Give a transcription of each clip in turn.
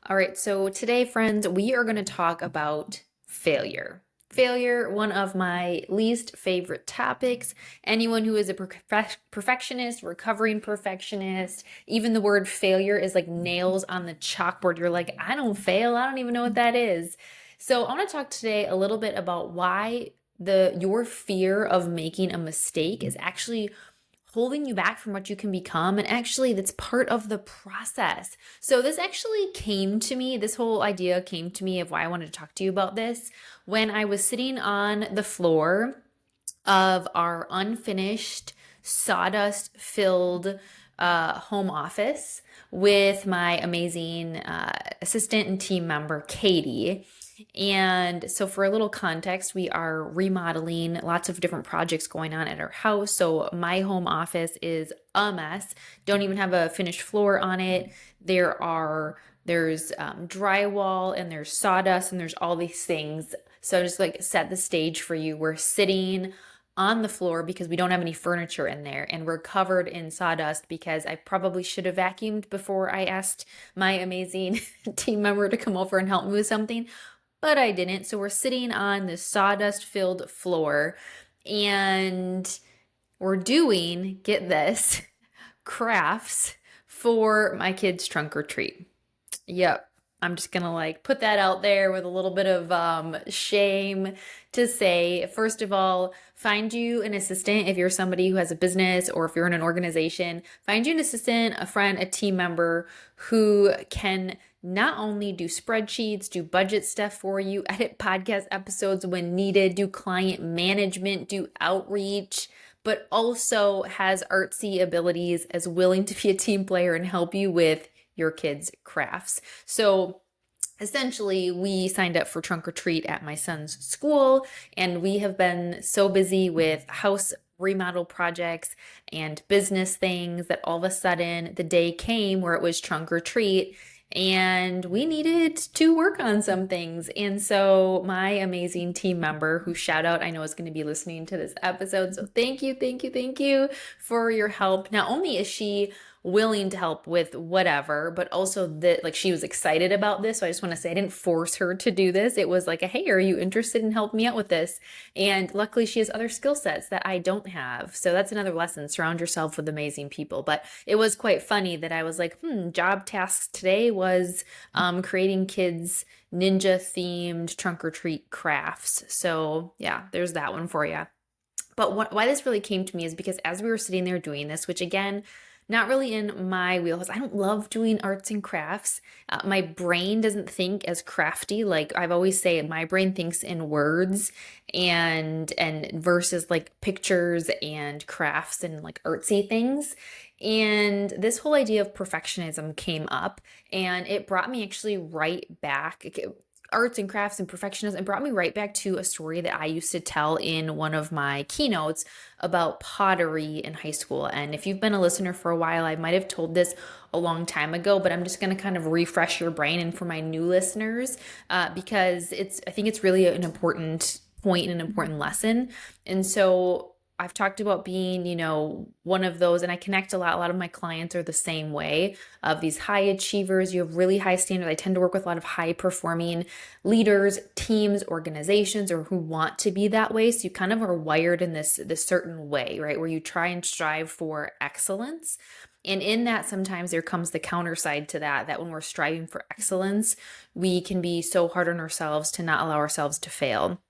All right, so today, friends, we are going to talk about failure. Failure, one of my least favorite topics. Anyone who is a perfectionist, recovering perfectionist, even the word failure is like nails on the chalkboard. You're like, I don't fail. I don't even know what that is. So I want to talk today a little bit about why your fear of making a mistake is actually holding you back from what you can become. And actually, that's part of the process. So, this actually came to me, this whole idea came to me of why I wanted to talk to you about this when I was sitting on the floor of our unfinished, sawdust filled home office with my amazing assistant and team member, Katie. And so, for a little context, we are remodeling lots of different projects going on at our house. So, my home office is a mess. Don't even have a finished floor on it. There's drywall and there's sawdust and there's all these things. So, just like set the stage for you. We're sitting on the floor because we don't have any furniture in there, and we're covered in sawdust because I probably should have vacuumed before I asked my amazing team member to come over and help me with something, but I didn't. So we're sitting on this sawdust filled floor and we're doing, get this, crafts for my kids' trunk or treat. Yep. I'm just gonna like put that out there with a little bit of shame to say, first of all, find you an assistant if you're somebody who has a business or if you're in an organization. Find you an assistant, a friend, a team member who can not only do spreadsheets, do budget stuff for you, edit podcast episodes when needed, do client management, do outreach, but also has artsy abilities, as willing to be a team player and help you with your kids' crafts. So essentially, we signed up for trunk or treat at my son's school, and we have been so busy with house remodel projects and business things that all of a sudden the day came where it was trunk or treat and we needed to work on some things. And so my amazing team member, who shout out, I know is going to be listening to this episode. So thank you, thank you, thank you for your help. Not only is she willing to help with whatever, but also that like she was excited about this. So I just want to say I didn't force her to do this. It was like, hey, are you interested in helping me out with this? And luckily she has other skill sets that I don't have. So that's another lesson. Surround yourself with amazing people. But it was quite funny that I was like, job tasks today was creating kids ninja themed trunk or treat crafts. So yeah, there's that one for you. But why this really came to me is because as we were sitting there doing this, which again, not really in my wheelhouse. I don't love doing arts and crafts. My brain doesn't think as crafty. Like I've always say, my brain thinks in words and versus like pictures and crafts and like artsy things. And this whole idea of perfectionism came up, and it brought me actually right back. Arts and crafts and perfectionism, it brought me right back to a story that I used to tell in one of my keynotes about pottery in high school. And if you've been a listener for a while, I might have told this a long time ago, but I'm just going to kind of refresh your brain and for my new listeners, because I think it's really an important point and an important lesson. And so I've talked about being, one of those, and I connect a lot. A lot of my clients are the same way, of these high achievers. You have really high standards. I tend to work with a lot of high performing leaders, teams, organizations, or who want to be that way. So you kind of are wired in this certain way, right? Where you try and strive for excellence. And in that, sometimes there comes the counter side to that when we're striving for excellence, we can be so hard on ourselves to not allow ourselves to fail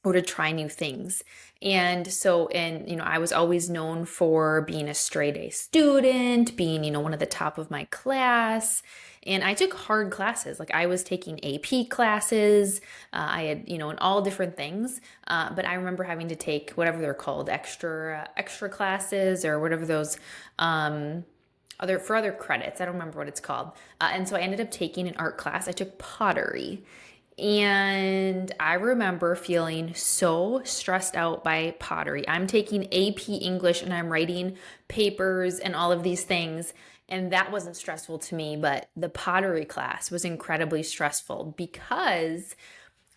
or to try new things. And so, I was always known for being a straight A student, being, one of the top of my class. And I took hard classes. Like I was taking AP classes. I had, in all different things. But I remember having to take whatever they're called, extra classes or whatever those, other credits. I don't remember what it's called. And so I ended up taking an art class. I took pottery. And I remember feeling so stressed out by pottery. I'm taking AP English and I'm writing papers and all of these things. And that wasn't stressful to me, but the pottery class was incredibly stressful because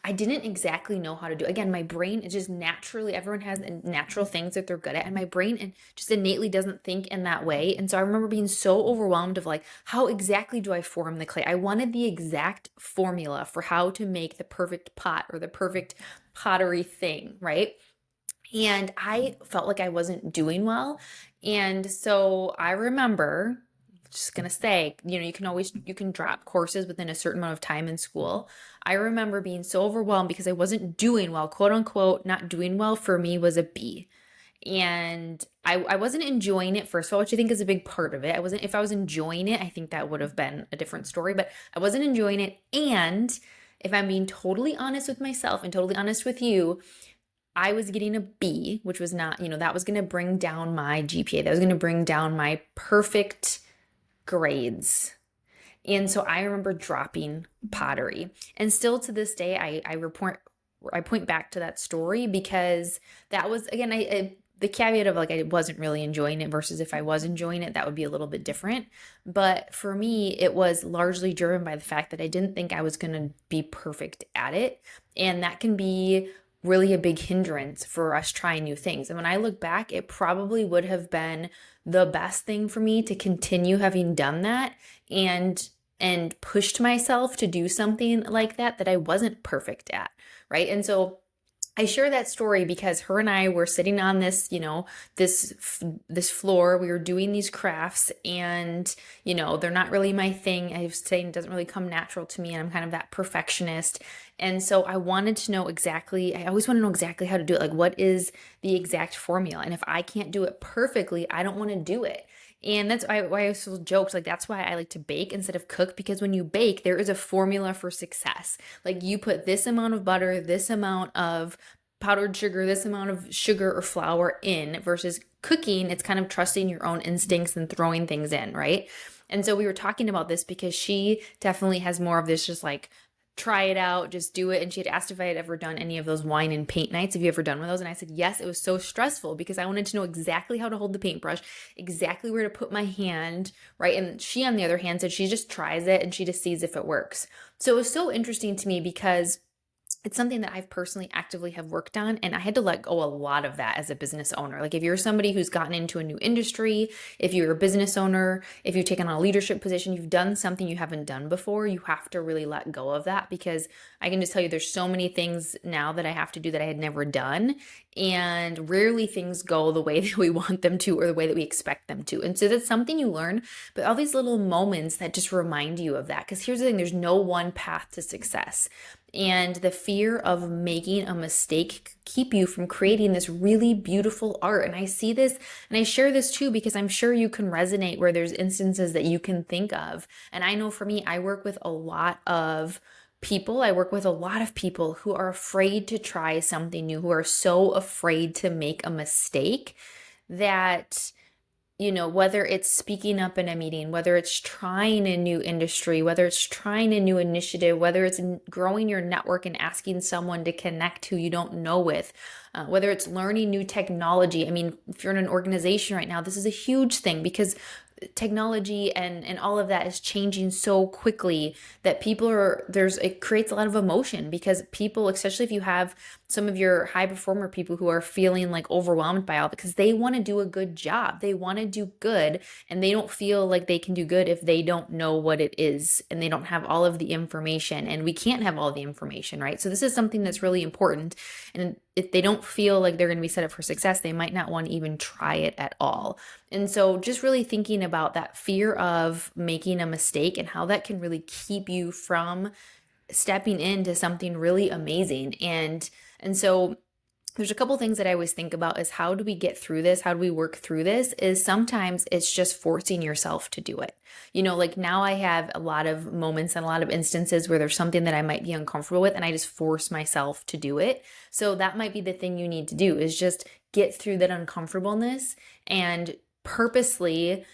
I didn't exactly know how to do. Again, my brain is just naturally, everyone has natural things that they're good at, and my brain and just innately doesn't think in that way. And so I remember being so overwhelmed of like, how exactly do I form the clay? I wanted the exact formula for how to make the perfect pot or the perfect pottery thing, right? And I felt like I wasn't doing well. And so I remember just gonna say, you can drop courses within a certain amount of time in school. I remember being so overwhelmed because I wasn't doing well, quote unquote, not doing well for me was a B. And I wasn't enjoying it, first of all, which I think is a big part of it. I wasn't, if I was enjoying it, I think that would have been a different story, but I wasn't enjoying it. And if I'm being totally honest with myself and totally honest with you, I was getting a B, which was not, that was going to bring down my GPA. That was going to bring down my perfect grades. And so I remember dropping pottery. And still to this day, I point back to that story because that was, again, the caveat of like I wasn't really enjoying it versus if I was enjoying it, that would be a little bit different. But for me, it was largely driven by the fact that I didn't think I was going to be perfect at it. And that can be really a big hindrance for us trying new things. And when I look back, it probably would have been the best thing for me to continue having done that and pushed myself to do something like that I wasn't perfect at, right? And so I share that story because her and I were sitting on this, this floor. We were doing these crafts, and they're not really my thing. I was saying it doesn't really come natural to me, and I'm kind of that perfectionist. And so I wanted to know exactly. I always want to know exactly how to do it. Like, what is the exact formula? And if I can't do it perfectly, I don't want to do it. And that's why I also joked, like, that's why I like to bake instead of cook, because when you bake, there is a formula for success. Like, you put this amount of butter, this amount of powdered sugar, this amount of sugar or flour in, versus cooking, it's kind of trusting your own instincts and throwing things in, right? And so we were talking about this because she definitely has more of this just like try it out, just do it. And she had asked if I had ever done any of those wine and paint nights. Have you ever done one of those? And I said, yes, it was so stressful because I wanted to know exactly how to hold the paintbrush, exactly where to put my hand, right? And she, on the other hand, said she just tries it and she just sees if it works. So it was so interesting to me because it's something that I've personally actively have worked on, and I had to let go a lot of that as a business owner. Like, if you're somebody who's gotten into a new industry, if you're a business owner, if you've taken on a leadership position, you've done something you haven't done before, you have to really let go of that, because I can just tell you there's so many things now that I have to do that I had never done, and rarely things go the way that we want them to or the way that we expect them to. And so that's something you learn, but all these little moments that just remind you of that. Because here's the thing, there's no one path to success. And the fear of making a mistake keep you from creating this really beautiful art. And I see this and I share this too because I'm sure you can resonate where there's instances that you can think of. And I know for me, I work with a lot of people. I work with a lot of people who are afraid to try something new, who are so afraid to make a mistake that whether it's speaking up in a meeting, whether it's trying a new industry, whether it's trying a new initiative, whether it's growing your network and asking someone to connect who you don't know with, whether it's learning new technology. I mean, if you're in an organization right now, this is a huge thing because technology and all of that is changing so quickly that it creates a lot of emotion because people, especially if you have some of your high performer people who are feeling like overwhelmed by all, because they want to do a good job, they want to do good, and they don't feel like they can do good if they don't know what it is and they don't have all of the information, and we can't have all the information, right? So this is something that's really important, and if they don't feel like they're going to be set up for success, they might not want to even try it at all. And so just really thinking about that fear of making a mistake and how that can really keep you from stepping into something really amazing. And so there's a couple things that I always think about is how do we get through this? How do we work through this? Is sometimes it's just forcing yourself to do it. Like now I have a lot of moments and a lot of instances where there's something that I might be uncomfortable with and I just force myself to do it. So that might be the thing you need to do is just get through that uncomfortableness and purposely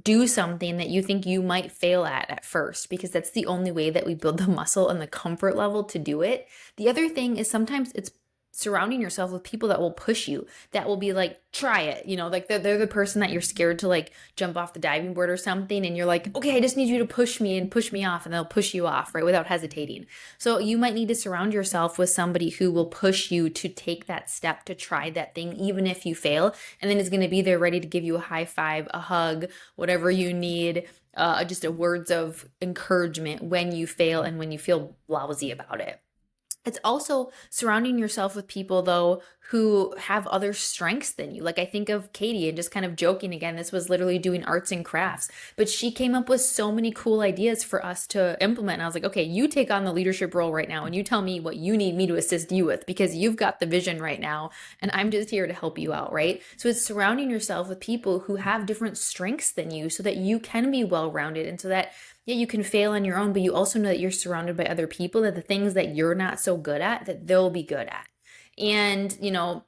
do something that you think you might fail at first, because that's the only way that we build the muscle and the comfort level to do it. The other thing is sometimes it's surrounding yourself with people that will push you, that will be like, try it, like they're the person that you're scared to like jump off the diving board or something, and you're like, okay, I just need you to push me and push me off, and they'll push you off, right, without hesitating. So you might need to surround yourself with somebody who will push you to take that step, to try that thing, even if you fail, and then is going to be there ready to give you a high five, a hug, whatever you need, just a words of encouragement when you fail and when you feel lousy about it. It's also surrounding yourself with people, though, who have other strengths than you. Like I think of Katie, and just kind of joking again, this was literally doing arts and crafts, but she came up with so many cool ideas for us to implement. And I was like, okay, you take on the leadership role right now and you tell me what you need me to assist you with, because you've got the vision right now and I'm just here to help you out, right? So it's surrounding yourself with people who have different strengths than you so that you can be well-rounded, and so that yeah, you can fail on your own, but you also know that you're surrounded by other people, that the things that you're not so good at, that they'll be good at. And, it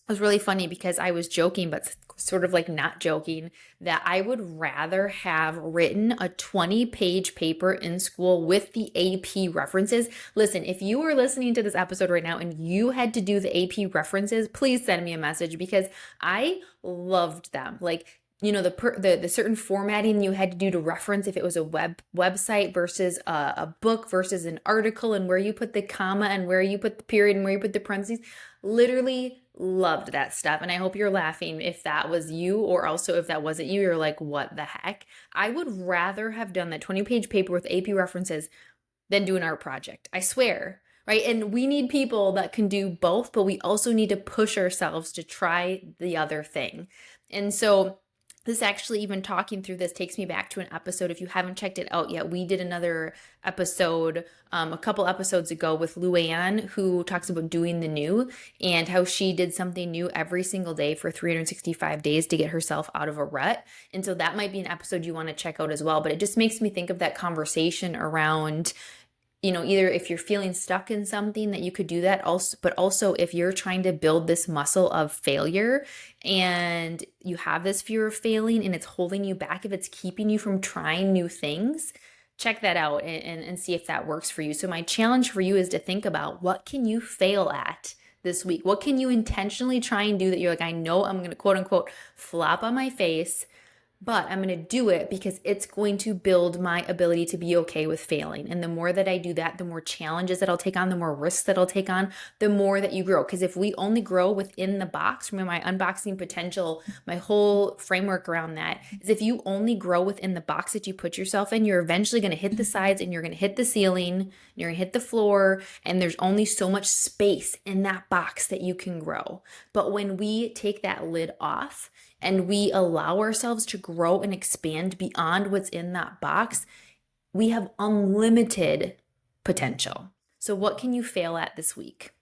was really funny because I was joking, but sort of like not joking, that I would rather have written a 20-page paper in school with the AP references. Listen, if you are listening to this episode right now and you had to do the AP references, please send me a message, because I loved them. Like, the certain formatting you had to do to reference, if it was a website versus a book versus an article, and where you put the comma and where you put the period and where you put the parentheses. Literally loved that stuff. And I hope you're laughing if that was you, or also if that wasn't you, you're like, what the heck? I would rather have done that 20-page paper with AP references than do an art project. I swear. Right. And we need people that can do both, but we also need to push ourselves to try the other thing. And so this actually, even talking through this, takes me back to an episode. If you haven't checked it out yet, we did another episode a couple episodes ago with Luann, who talks about doing the new and how she did something new every single day for 365 days to get herself out of a rut. And so that might be an episode you want to check out as well. But it just makes me think of that conversation around, either if you're feeling stuck in something, that you could do that also, but also if you're trying to build this muscle of failure and you have this fear of failing and it's holding you back, if it's keeping you from trying new things, check that out and see if that works for you. So my challenge for you is to think about, what can you fail at this week? What can you intentionally try and do that you're like, I know I'm going to quote unquote flop on my face, but I'm going to do it because it's going to build my ability to be okay with failing. And the more that I do that, the more challenges that I'll take on, the more risks that I'll take on, the more that you grow. Because if we only grow within the box, remember my unboxing potential, my whole framework around that is, if you only grow within the box that you put yourself in, you're eventually going to hit the sides and you're going to hit the ceiling, and you're going to hit the floor, and there's only so much space in that box that you can grow. But when we take that lid off and we allow ourselves to grow and expand beyond what's in that box, we have unlimited potential. So what can you fail at this week?